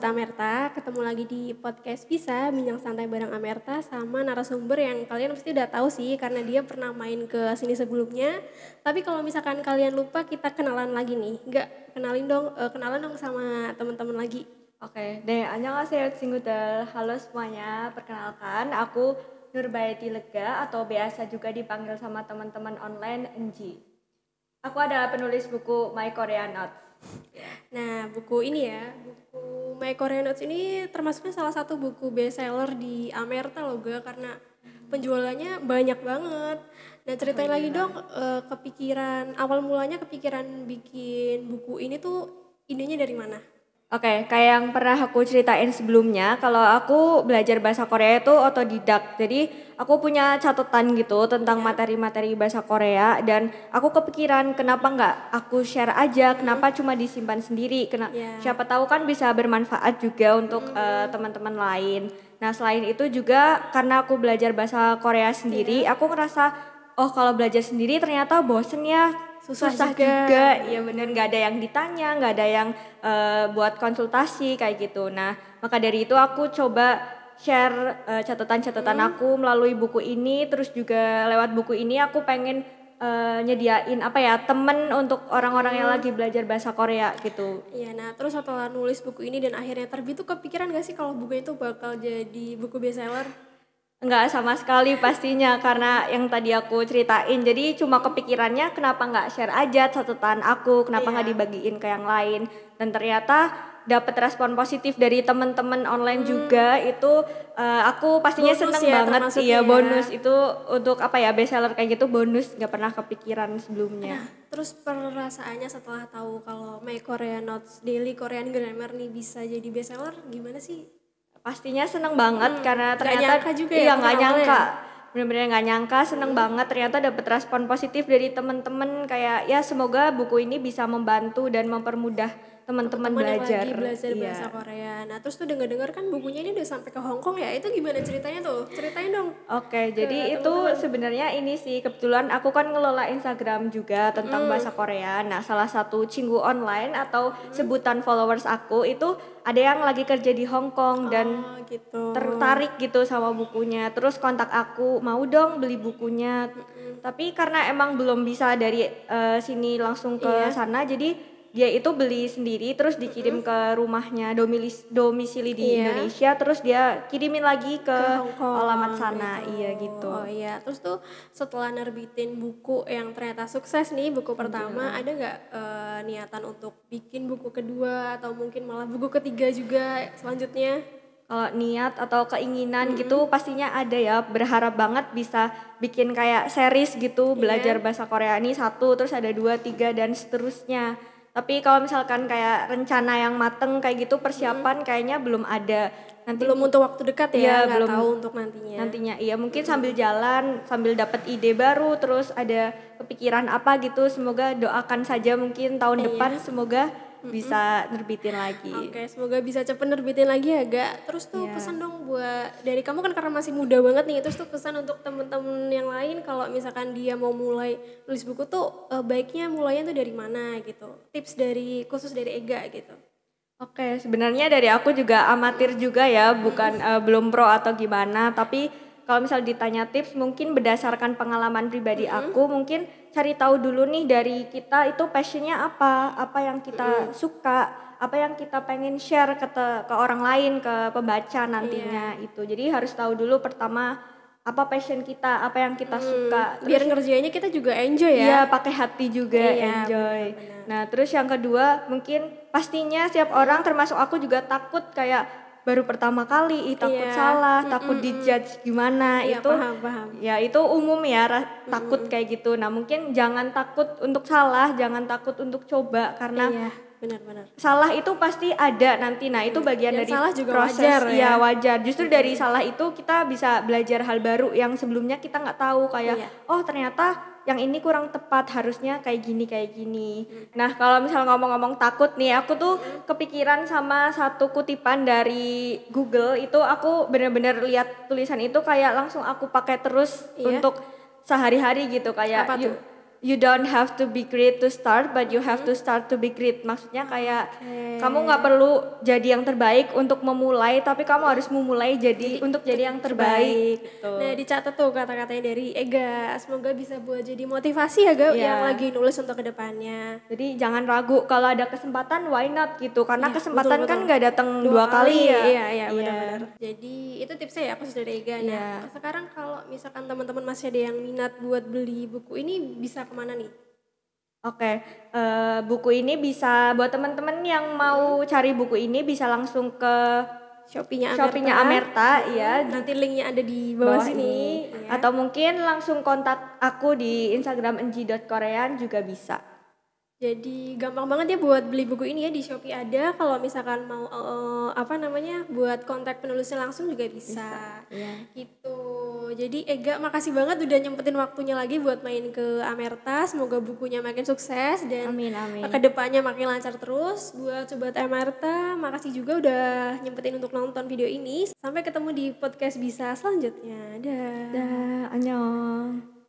Sobat Amerta, ketemu lagi di podcast Bisa, Bincang Santai bareng Amerta sama narasumber yang kalian pasti udah tahu sih karena dia pernah main ke sini sebelumnya. Tapi kalau misalkan kalian lupa, kita kenalan lagi nih. Enggak, kenalan dong sama teman-teman lagi. Oke, deh, annyeonghaseyo 친구들. Halo semuanya, perkenalkan aku Nurbaiti Lega atau biasa juga dipanggil sama teman-teman online Enji. Aku adalah penulis buku My Korean Notes. Nah, buku ini ya, buku My Korean Notes ini termasuknya salah satu buku bestseller di Amerta loh, Ga, karena penjualannya banyak banget. Nah, ceritain lagi dong, kepikiran, awal mulanya kepikiran bikin buku ini tuh idenya dari mana? Oke, kayak yang pernah aku ceritain sebelumnya, kalau aku belajar bahasa Korea itu otodidak. Jadi aku punya catatan gitu tentang Ya. materi-materi bahasa Korea dan aku kepikiran kenapa nggak aku share aja, kenapa cuma disimpan sendiri. Ya. Siapa tahu kan bisa bermanfaat juga untuk teman-teman lain. Nah selain itu juga karena aku belajar bahasa Korea sendiri, aku ngerasa oh kalau belajar sendiri ternyata bosen ya. Susah juga, ya bener nggak ada yang ditanya, nggak ada yang buat konsultasi kayak gitu. Nah maka dari itu aku coba share catatan-catatan aku melalui buku ini, terus juga lewat buku ini aku pengen nyediain apa ya temen untuk orang-orang yang lagi belajar bahasa Korea gitu. Iya, nah terus setelah nulis buku ini dan akhirnya terbit tuh kepikiran gak sih kalau buku itu bakal jadi buku bestseller? Enggak sama sekali pastinya karena yang tadi aku ceritain. Jadi cuma kepikirannya kenapa nggak share aja catatan aku, kenapa nggak dibagiin ke yang lain. Dan ternyata dapat respon positif dari teman-teman online juga. Itu aku pastinya Bonus seneng ya, banget. termasuk Iya ya. bonus itu untuk apa ya bestseller kayak gitu bonus nggak pernah kepikiran sebelumnya. Nah, terus perasaannya setelah tahu kalau My Korean Notes Daily Korean Grammar nih bisa jadi bestseller gimana sih? Pastinya seneng banget karena Gak ternyata nyangka juga ya iya pas nggak awalnya nyangka ya? bener-bener nggak nyangka seneng banget ternyata dapat respon positif dari temen-temen kayak ya semoga buku ini bisa membantu dan mempermudah teman-teman Teman-teman yang belajar. lagi belajar bahasa Iya. Korea. Nah, terus tuh dengar-dengar kan bukunya ini udah sampai ke Hong Kong ya. Itu gimana ceritanya tuh? Ceritain dong Oke, ke jadi itu teman-teman. sebenarnya ini sih kebetulan aku kan ngelola Instagram juga tentang bahasa Korea. Nah, salah satu cinggu online atau sebutan followers aku itu ada yang lagi kerja di Hong Kong dan Oh, gitu. tertarik gitu sama bukunya. Terus kontak aku, mau dong beli bukunya. Tapi karena emang belum bisa dari sini langsung ke Iya. sana, jadi dia itu beli sendiri terus dikirim ke rumahnya domisili di Iya. Indonesia terus dia kirimin lagi Ke ke Hong Kong alamat sana. gitu. Iya gitu. Oh iya, terus tuh setelah nerbitin buku yang ternyata sukses nih, buku pertama, ada nggak niatan untuk bikin buku kedua atau mungkin malah buku ketiga juga selanjutnya? Kalau niat atau keinginan gitu pastinya ada ya, berharap banget bisa bikin kayak series gitu belajar bahasa Korea ini satu terus ada 2, 3 dan seterusnya. Tapi kalau misalkan kayak rencana yang mateng kayak gitu persiapan kayaknya belum ada. Nanti Belum untuk waktu dekat ya, iya nggak belum tahu untuk nantinya. nantinya iya mungkin sambil jalan sambil dapat ide baru terus ada kepikiran apa gitu semoga doakan saja mungkin tahun depan semoga bisa nerbitin lagi. Oke, semoga bisa cepet nerbitin lagi ya, Gak. Terus tuh Iya. pesan dong buat dari kamu kan karena masih muda banget nih. Terus tuh pesan untuk temen-temen yang lain kalau misalkan dia mau mulai nulis buku tuh baiknya mulainya tuh dari mana gitu. Tips dari khusus dari Ega gitu. Oke, sebenarnya dari aku juga amatir juga ya, bukan belum pro atau gimana. Tapi kalau misal ditanya tips, mungkin berdasarkan pengalaman pribadi aku, mungkin cari tahu dulu nih dari kita itu passionnya apa yang kita suka, apa yang kita pengen share ke orang lain, ke pembaca nantinya itu. Jadi harus tahu dulu pertama apa passion kita, apa yang kita suka. Biar Terus ngerjainnya kita juga enjoy ya. iya, pakai hati juga, Iya, enjoy. benar-benar. Nah, terus yang kedua mungkin pastinya setiap orang termasuk aku juga takut kayak baru pertama kali, takut Iya. salah, takut dijudge gimana. Iya, Itu paham. ya itu umum ya takut kayak gitu. Nah, mungkin jangan takut untuk salah, jangan takut untuk coba karena Iya, benar-benar. salah itu pasti ada nanti. Nah, itu bagian Dan dari salah juga proses. wajar ya. Iya, wajar. Justru dari salah itu kita bisa belajar hal baru yang sebelumnya kita nggak tahu kayak Iya. oh ternyata yang ini kurang tepat, harusnya kayak gini. Nah, kalau misal ngomong-ngomong takut nih, aku tuh kepikiran sama satu kutipan dari Google. Itu aku bener-bener lihat tulisan itu kayak langsung aku pakai terus Iya. untuk sehari-hari gitu kayak Apa tuh? you don't have to be great to start, but you have to start to be great. Maksudnya kayak kamu nggak perlu jadi yang terbaik untuk memulai, tapi kamu harus memulai untuk jadi yang terbaik. Gitu. Nah, dicatat tuh kata-katanya dari Ega. Semoga bisa buat jadi motivasi ya, Ga, yang lagi nulis untuk kedepannya. Jadi jangan ragu, kalau ada kesempatan why not gitu, karena kesempatan betul. kan nggak datang dua kali ya. Iya, benar-benar. Jadi itu tipsnya ya, khusus dari Ega. Nah, sekarang kalau misalkan teman-teman masih ada yang minat buat beli buku ini, bisa kemana nih? Oke, buku ini bisa buat teman-teman yang mau cari buku ini bisa langsung ke Shopee-nya Amerta ya. Nanti linknya ada di bawah sini. Ya. Atau mungkin langsung kontak aku di Instagram enji.korean juga bisa. Jadi gampang banget ya buat beli buku ini ya, di Shopee ada. Kalau misalkan mau buat kontak penulisnya langsung juga bisa. Gitu. Jadi Ega makasih banget udah nyempetin waktunya lagi buat main ke Amerta. Semoga bukunya makin sukses dan amin. Kedepannya makin lancar terus. Buat Sobat Amerta, makasih juga udah nyempetin untuk nonton video ini. Sampai ketemu di podcast bisa selanjutnya. Dah. Annyeong.